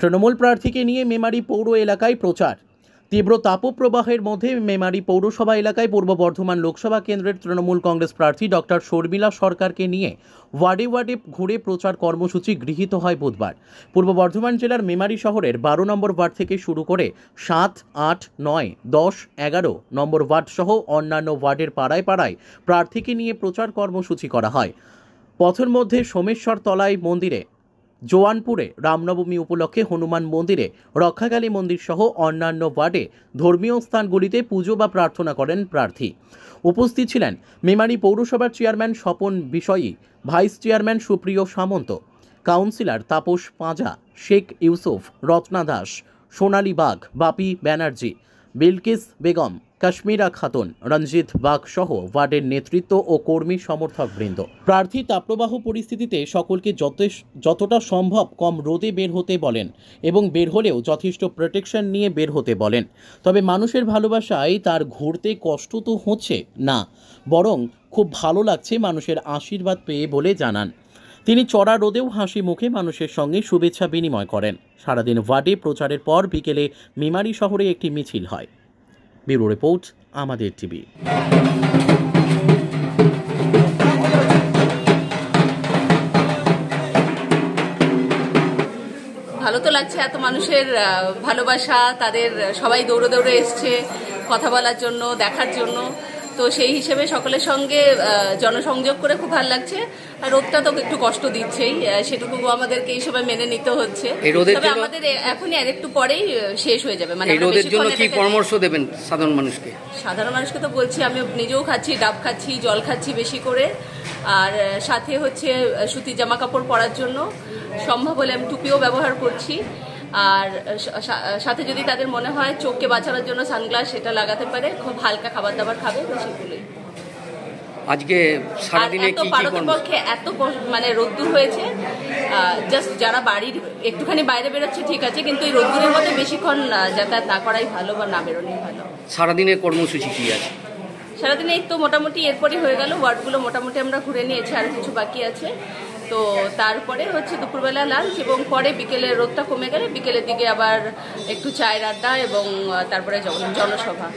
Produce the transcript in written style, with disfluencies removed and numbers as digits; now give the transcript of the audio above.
তৃণমূল প্রার্থীকে নিয়ে মেমারি পৌর এলাকায় প্রচার। তীব্র তাপপ্রবাহের মধ্যে মেমারি পৌরসভা এলাকায় পূর্ব বর্ধমান লোকসভা কেন্দ্রের তৃণমূল কংগ্রেস প্রার্থী ডক্টর শর্মিলা সরকারকে নিয়ে ওয়ার্ডে ওয়ার্ডে ঘুরে প্রচার কর্মসূচি গৃহীত হয় বুধবার। পূর্ব বর্ধমান জেলার মেমারি শহরের 12 নম্বর ওয়ার্ড থেকে শুরু করে 7, 8, 9, 10, 11 নম্বর ওয়ার্ড সহ অন্যান্য ওয়ার্ডের পাড়ায় পাড়ায় প্রার্থীকে নিয়ে প্রচার কর্মসূচি করা হয়। পথের মধ্যে সোমেশ্বর তলায় মন্দিরে, জোয়ানপুরে রামনবমী উপলক্ষে হনুমান মন্দিরে, রক্ষাকালী মন্দির সহ অন্যান্য ওয়ার্ডে ধর্মীয় স্থানগুলিতে পুজো বা প্রার্থনা করেন প্রার্থী। উপস্থিত ছিলেন মেমারি পৌরসভার chairman Swapan Bishoyi, vice chairman সুপ্রিয় সামন্ত, কাউন্সিলর তাপস পাঁজা, শেখ ইউসুফ, রত্না দাস, সোনালী বাগ, বাপি ব্যানার্জি, বিলকিস বেগম, কাশ্মীরা খাতুন, রঞ্জিত বাগ সহ ওয়ার্ডের নেতৃত্ব ও কর্মী সমর্থক বৃন্দ। প্রার্থী তাপপ্রবাহ পরিস্থিতিতে সকলকে যতটা সম্ভব কম রোদে বের হতে বলেন এবং বের হলেও যথেষ্ট প্রোটেকশন নিয়ে বের হতে বলেন। তবে মানুষের ভালোবাসায় তার ঘুরতে কষ্ট তো হচ্ছে না, বরং খুব ভালো লাগছে মানুষের আশীর্বাদ পেয়ে বলে জানান। তিনি চড়া রোদেও হাসি মুখে মানুষের সঙ্গে শুভেচ্ছা বিনিময় করেন। সারাদিন ওয়ার্ডে প্রচারের পর বিকেলে মেমারি শহরে একটি মিছিল হয়। ব্যুরো রিপোর্ট, আমাদের টিভি। ভালো তো লাগছে, এত মানুষের ভালোবাসা, তাদের সবাই দৌড়ে দৌড়ে এসছে কথা বলার জন্য, দেখার জন্য। তো সেই হিসেবে সকলের সঙ্গে জনসংযোগ করে খুব ভালো লাগছে। আর রোদটা তো একটু কষ্ট দিচ্ছেই, সেটুকু আমাদেরকে এই সময় মেনে নিতে হচ্ছে। তবে আমাদের এখনই আর একটু পরেই শেষ হয়ে যাবে। মানে রোদের জন্য কি পরামর্শ দেবেন সাধারণ মানুষকে? সাধারণ মানুষকে তো বলছি, আমি নিজেও খাচ্ছি, ডাব খাচ্ছি, জল খাচ্ছি বেশি করে। আর সাথে হচ্ছে সুতির জামা কাপড় পরার জন্য সম্ভব হলে আমি টুপিও ব্যবহার করছি। আর সাথে যদি তাদের মনে হয় চোখকে বাঁচানোর জন্য সানগ্লাস, সেটা লাগাতে পারে। খুব হালকা খাবার দাবার খাবে, সেগুলোই। আজকে সারাদিনে কি কি পক্ষে এত মানে রোদ্দুর হয়েছে, জাস্ট যারা বাড়ির একটুখানি বাইরে বেরোচ্ছে ঠিক আছে, কিন্তু এই রোদ্দুরের মধ্যে বেশিক্ষণ যাতায়াত না করাই ভালো বা না বেরোনোই ভালো। সারাদিনের কর্মসূচি কি আছে? সারাদিনে এই তো মোটামুটি এরপরই হয়ে গেল, ওয়ার্ডগুলো মোটামুটি আমরা ঘুরে নিয়েছি, আর কিছু বাকি আছে। তো তারপরে হচ্ছে দুপুরবেলা লাঞ্চ, এবং পরে বিকেলে রোদটা কমে গেলে বিকেলের দিকে আবার একটু চায়ের আড্ডা, এবং তারপরে জনসভা।